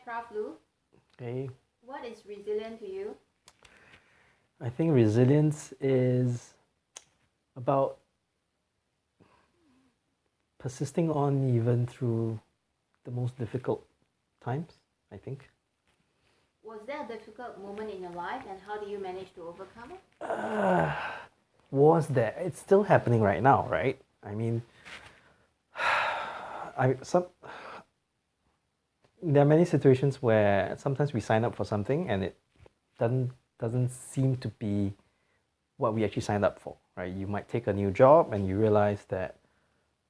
Prof. Lu. Okay. What is resilient to you? I think resilience is about persisting on even through the most difficult times, I think. Was there a difficult moment in your life and how do you manage to overcome it? Was there? It's still happening right now, right? I mean, there are many situations where sometimes we sign up for something and it doesn't seem to be what we actually signed up for, right? You might take a new job and you realize that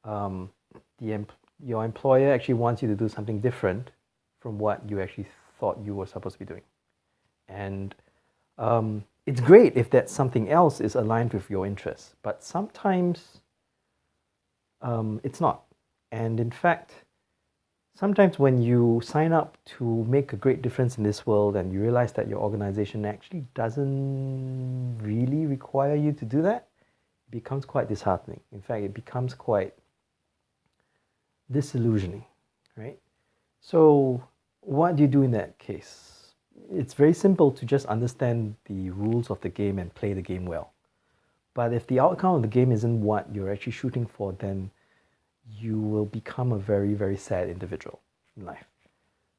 your employer actually wants you to do something different from what you actually thought you were supposed to be doing. And it's great if that something else is aligned with your interests, but sometimes it's not. And in fact, sometimes when you sign up to make a great difference in this world and you realize that your organization actually doesn't really require you to do that, it becomes quite disheartening. In fact, it becomes quite disillusioning, right? So what do you do in that case? It's very simple to just understand the rules of the game and play the game well. But if the outcome of the game isn't what you're actually shooting for, then you will become a very, very sad individual in life.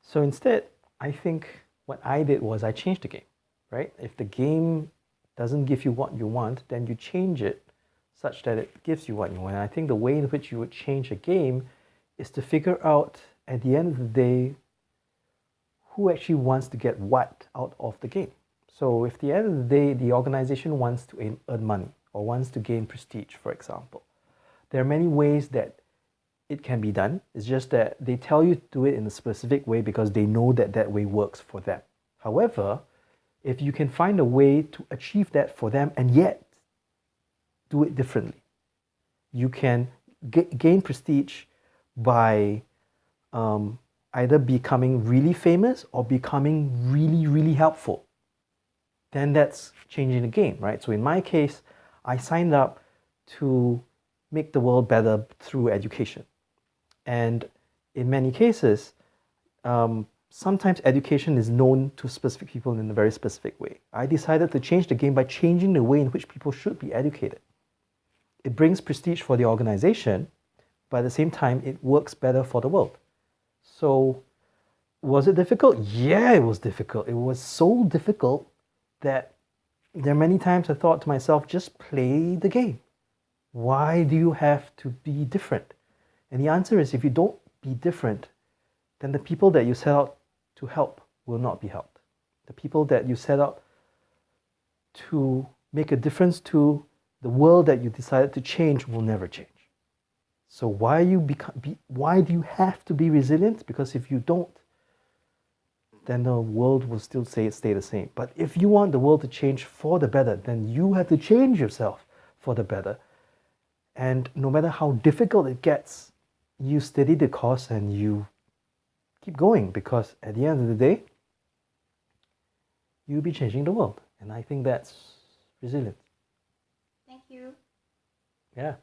So instead, I think what I did was I changed the game, right? If the game doesn't give you what you want, then you change it such that it gives you what you want. And I think the way in which you would change a game is to figure out at the end of the day who actually wants to get what out of the game. So if at the end of the day the organization wants to earn money or wants to gain prestige, for example, there are many ways that it can be done. It's just that they tell you to do it in a specific way because they know that that way works for them. However, if you can find a way to achieve that for them and yet do it differently, you can gain prestige by either becoming really famous or becoming really, really helpful. Then that's changing the game, right? So in my case, I signed up to make the world better through education. And in many cases, sometimes education is known to specific people in a very specific way. I decided to change the game by changing the way in which people should be educated. It brings prestige for the organization, but at the same time, it works better for the world. So was it difficult? Yeah, it was difficult. It was so difficult that there are many times I thought to myself, just play the game. Why do you have to be different? And the answer is, if you don't be different, then the people that you set out to help will not be helped. The people that you set out to make a difference to, the world that you decided to change will never change. So why do you have to be resilient? Because if you don't, then the world will still stay the same. But if you want the world to change for the better, then you have to change yourself for the better. And no matter how difficult it gets, you steady the course and you keep going, because at the end of the day, you'll be changing the world. And I think that's resilience. Thank you. Yeah.